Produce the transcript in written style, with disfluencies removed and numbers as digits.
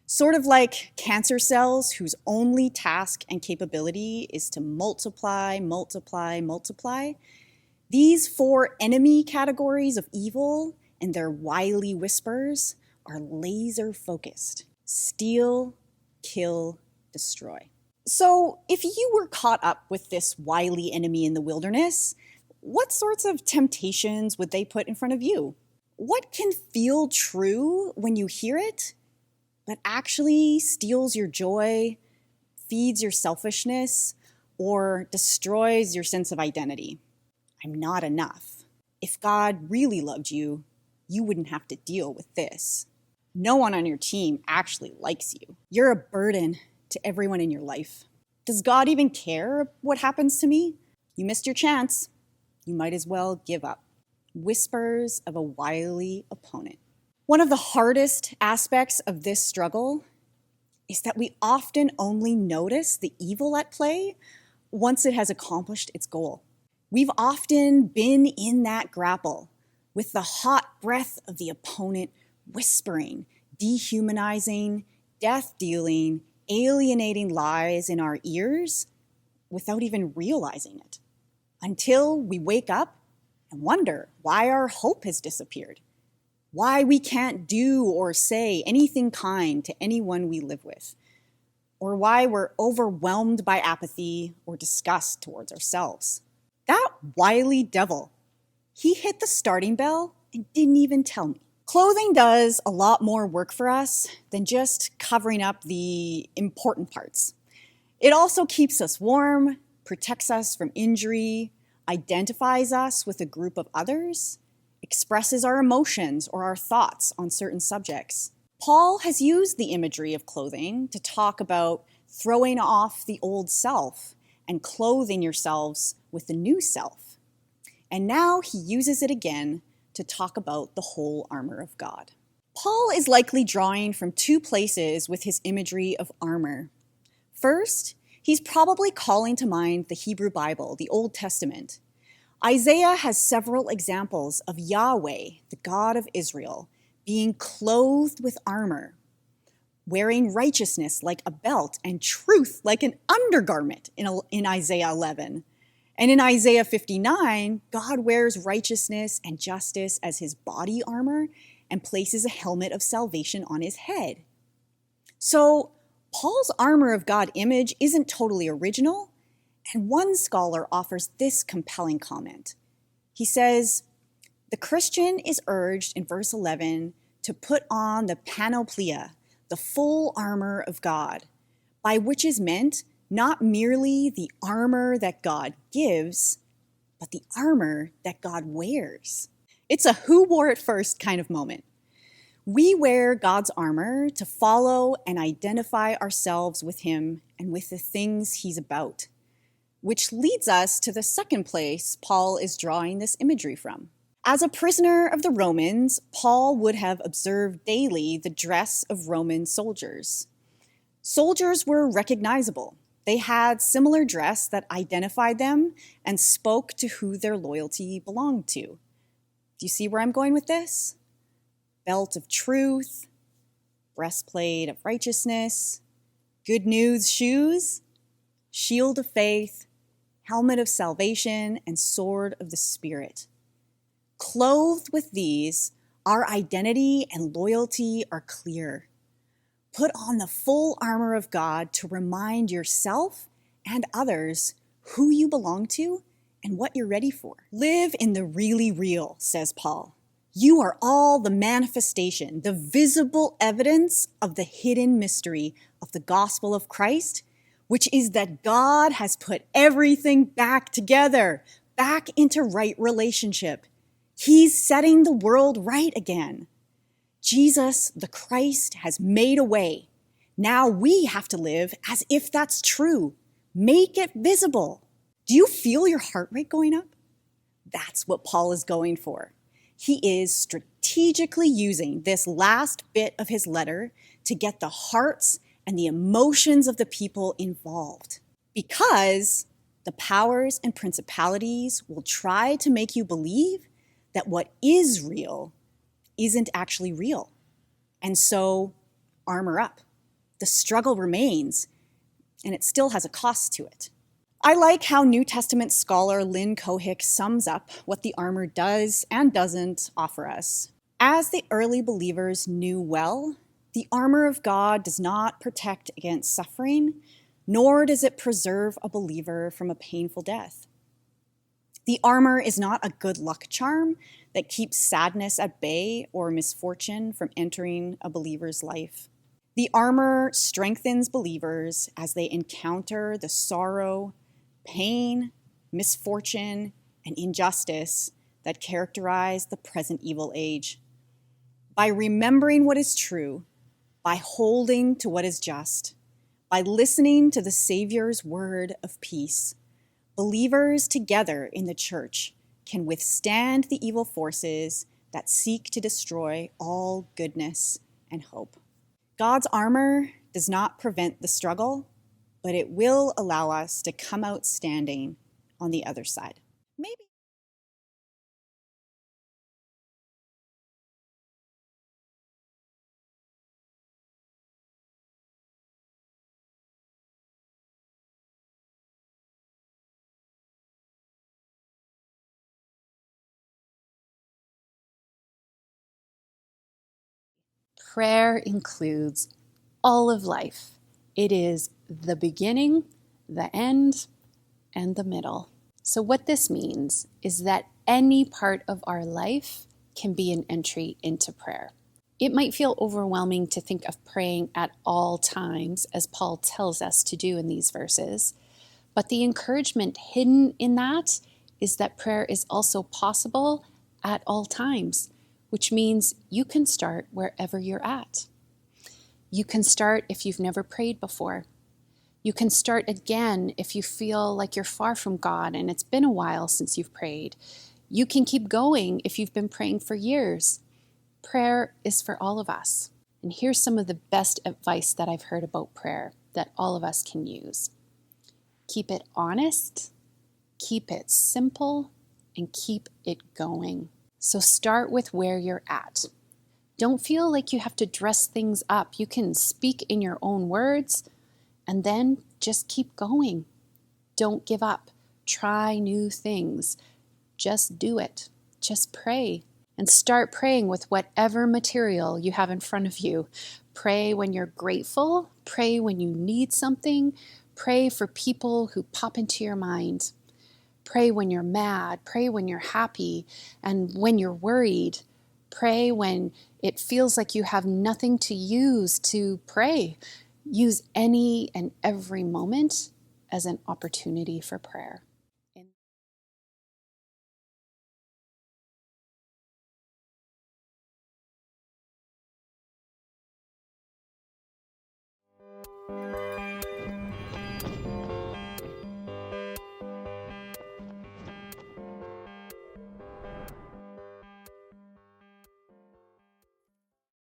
Sort of like cancer cells whose only task and capability is to multiply, multiply, multiply, these four enemy categories of evil and their wily whispers are laser focused: steal, kill, destroy. So, if you were caught up with this wily enemy in the wilderness, what sorts of temptations would they put in front of you? What can feel true when you hear it, but actually steals your joy, feeds your selfishness, or destroys your sense of identity? I'm not enough. If God really loved you, you wouldn't have to deal with this. No one on your team actually likes you. You're a burden to everyone in your life. Does God even care what happens to me? You missed your chance. You might as well give up. Whispers of a wily opponent. One of the hardest aspects of this struggle is that we often only notice the evil at play once it has accomplished its goal. We've often been in that grapple with the hot breath of the opponent whispering, dehumanizing, death-dealing, alienating lies in our ears without even realizing it, until we wake up and wonder why our hope has disappeared, why we can't do or say anything kind to anyone we live with, or why we're overwhelmed by apathy or disgust towards ourselves. That wily devil, he hit the starting bell and didn't even tell me. Clothing does a lot more work for us than just covering up the important parts. It also keeps us warm, protects us from injury, identifies us with a group of others, expresses our emotions or our thoughts on certain subjects. Paul has used the imagery of clothing to talk about throwing off the old self and clothing yourselves with the new self. And now he uses it again to talk about the whole armor of God. Paul is likely drawing from two places with his imagery of armor. First, he's probably calling to mind the Hebrew Bible, the Old Testament. Isaiah has several examples of Yahweh, the God of Israel, being clothed with armor, wearing righteousness like a belt and truth like an undergarment in Isaiah 11. And in Isaiah 59, God wears righteousness and justice as his body armor and places a helmet of salvation on his head. So Paul's armor of God image isn't totally original, and one scholar offers this compelling comment. He says, the Christian is urged in verse 11 to put on the panoplia, the full armor of God, by which is meant not merely the armor that God gives, but the armor that God wears. It's a who wore it first kind of moment. We wear God's armor to follow and identify ourselves with him and with the things he's about, which leads us to the second place Paul is drawing this imagery from. As a prisoner of the Romans, Paul would have observed daily the dress of Roman soldiers. Soldiers were recognizable. They had similar dress that identified them and spoke to who their loyalty belonged to. Do you see where I'm going with this? Belt of truth, breastplate of righteousness, good news shoes, shield of faith, helmet of salvation, and sword of the Spirit. Clothed with these, our identity and loyalty are clear. Put on the full armor of God to remind yourself and others who you belong to and what you're ready for. Live in the really real, says Paul. You are all the manifestation, the visible evidence of the hidden mystery of the gospel of Christ, which is that God has put everything back together, back into right relationship. He's setting the world right again. Jesus, the Christ, has made a way. Now we have to live as if that's true. Make it visible. Do you feel your heart rate going up? That's what Paul is going for. He is strategically using this last bit of his letter to get the hearts and the emotions of the people involved. Because the powers and principalities will try to make you believe that what is real isn't actually real. And so, armor up. The struggle remains, and it still has a cost to it. I like how New Testament scholar Lynn Cohick sums up what the armor does and doesn't offer us. As the early believers knew well, the armor of God does not protect against suffering, nor does it preserve a believer from a painful death. The armor is not a good luck charm that keeps sadness at bay or misfortune from entering a believer's life. The armor strengthens believers as they encounter the sorrow, pain, misfortune, and injustice that characterize the present evil age. By remembering what is true, by holding to what is just, by listening to the Savior's word of peace, believers together in the church can withstand the evil forces that seek to destroy all goodness and hope. God's armor does not prevent the struggle, but it will allow us to come out standing on the other side. Maybe. Prayer includes all of life. It is the beginning, the end, and the middle. So what this means is that any part of our life can be an entry into prayer. It might feel overwhelming to think of praying at all times, as Paul tells us to do in these verses, but the encouragement hidden in that is that prayer is also possible at all times, which means you can start wherever you're at. You can start if you've never prayed before. You can start again if you feel like you're far from God and it's been a while since you've prayed. You can keep going if you've been praying for years. Prayer is for all of us. And here's some of the best advice that I've heard about prayer that all of us can use. Keep it honest, keep it simple, and keep it going. So start with where you're at. Don't feel like you have to dress things up. You can speak in your own words and then just keep going. Don't give up. Try new things. Just do it. Just pray. And start praying with whatever material you have in front of you. Pray when you're grateful. Pray when you need something. Pray for people who pop into your mind. Pray when you're mad. Pray when you're happy. And when you're worried. Pray when it feels like you have nothing to use to pray. Use any and every moment as an opportunity for prayer.